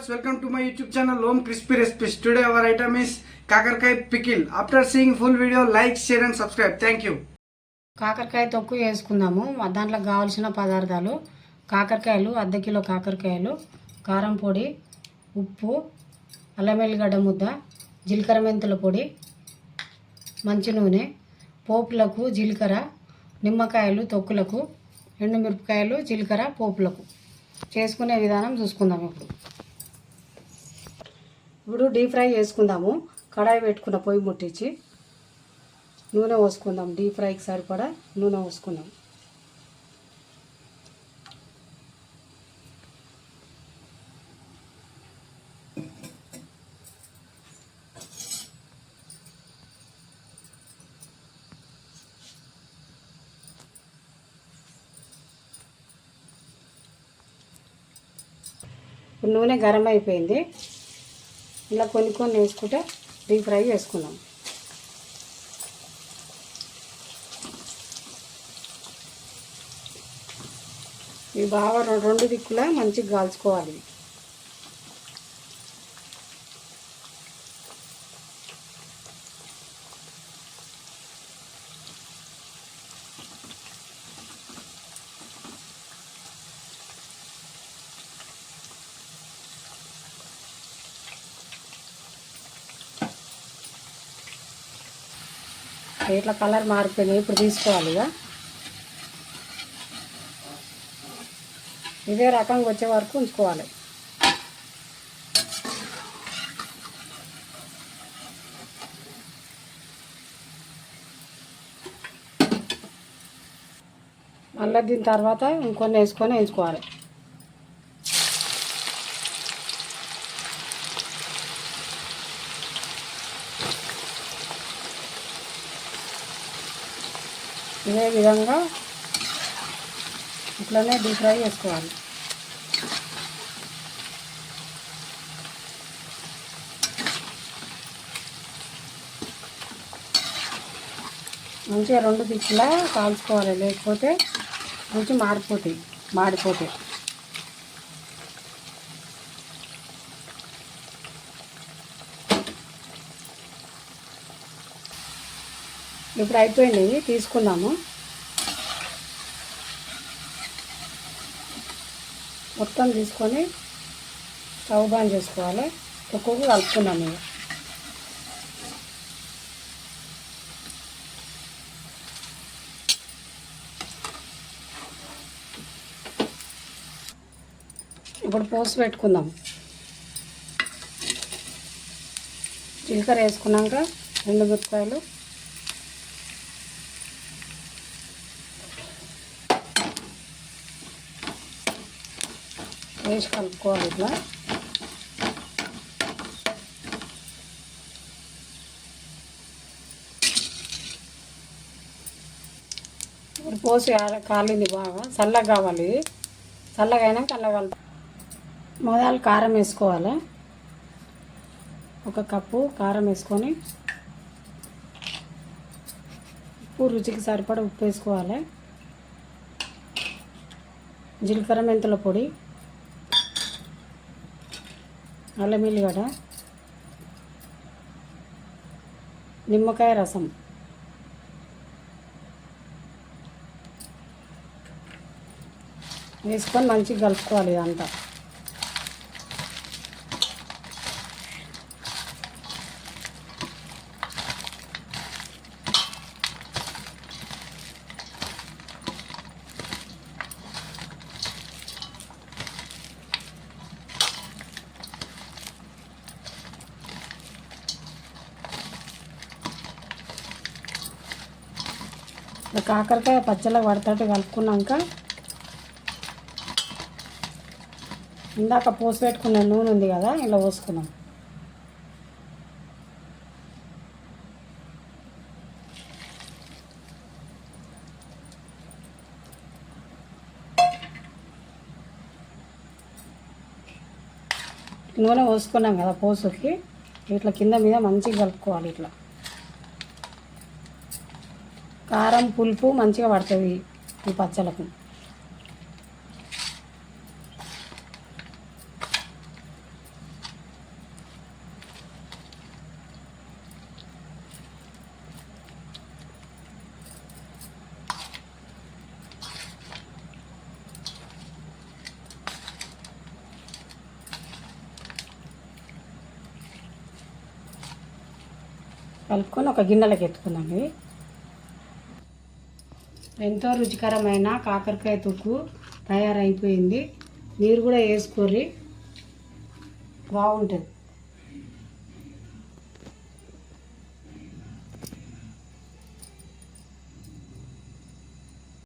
viewers, welcome to my YouTube channel Om Crispy Recipes. Today our item is kakarkai pickle. After seeing full video, like, share and subscribe. Thank you. కాకరకాయ తొక్కు వేసుకుందాము. దాంట్లో కావాల్సిన పదార్థాలు కాకరకాయలు, అర్ధ kilo కాకరకాయలు, కారం పొడి, ఉప్పు, అల్లం వెల్లిగడ్డ ముద్ద, జీలకర్ర మెంతుల పొడి, మంచి నూనె, పోపులకు జీలకర్ర, నిమ్మకాయలు తొక్కులకు, ఎండుమిరపకాయలు, జీలకర్ర పోపులకు. చేసుకునే విధానం చూసుకుందాం. ఇప్పుడు డీప్ ఫ్రై చేసుకుందాము. కడాయి పెట్టుకున్న పొయ్యి ముట్టించి నూనె పోసుకుందాం. డీప్ ఫ్రైకి సరిపడా నూనె పోసుకుందాం. నూనె గరం అయిపోయింది. ఇలా కొన్ని వేసుకుంటే డీప్ ఫ్రై చేసుకుందాం. ఇవి బాగా రెండు దిక్కులా మంచిగా కాల్చుకోవాలి. ఇట్లా కలర్ మారిపోయింది. ఇప్పుడు తీసుకోవాలి. ఇదే రకంగా వచ్చే వరకు ఉంచుకోవాలి. మళ్ళీ దీని తర్వాత ఇంకొన్ని వేసుకొని వేయించుకోవాలి. ఇదే విధంగా ఇట్లనే డీప్ ఫ్రై చేసుకోవాలి. మంచిగా రెండు దిక్కులా కాల్చుకోవాలి, లేకపోతే రుచి మాడిపోతాయి. ఇప్పుడు అయిపోయినాయి, తీసుకుందాము. మొత్తం తీసుకొని స్టవ్ బంద్ చేసుకోవాలి. ఒక్కొక్క కలుపుకున్నాము. ఇప్పుడు పోసి పెట్టుకుందాం. జీలకర్ర వేసుకున్నాక ఎండుమిరపకాయలు, వేసి కలుపుకోవాలి. ఇట్లా ఇప్పుడు పోసి కాలింది, బాగా చల్లగా కావాలి. చల్లగా అయినాక అలా కలుపు. మొదలు కారం వేసుకోవాలి. 1 కప్పు కారం వేసుకొని, ఉప్పు రుచికి సరిపడా ఉప్పు వేసుకోవాలి. జీలకర్ర మెంతుల పొడి, అల్లం వెల్లిగడ్డ, నిమ్మకాయ రసం, వేసుకొని మంచిగా కలుపుకోవాలి. ఇదంతా కాకరకాయ పచ్చళ్ళ పడతాడు కలుపుకున్నాక ఇందాక పోసి పెట్టుకున్న నూనె ఉంది కదా, ఇలా పోసుకున్నాం. నూనె పోసుకున్నాం కదా పోసుకి, ఇట్లా కింద మీద మంచిగా కలుపుకోవాలి. ఇట్లా కారం పులుపు మంచిగా పడుతుంది ఈ పచ్చళ్ళకు. కలుపుకొని ఒక గిన్నెలోకి ఎత్తుకుందాం. ఇవి ఎంతో రుచికరమైన కాకరకాయ తొక్కు తయారైపోయింది. మీరు కూడా వేసుకోర్రి, బాగుంటుంది.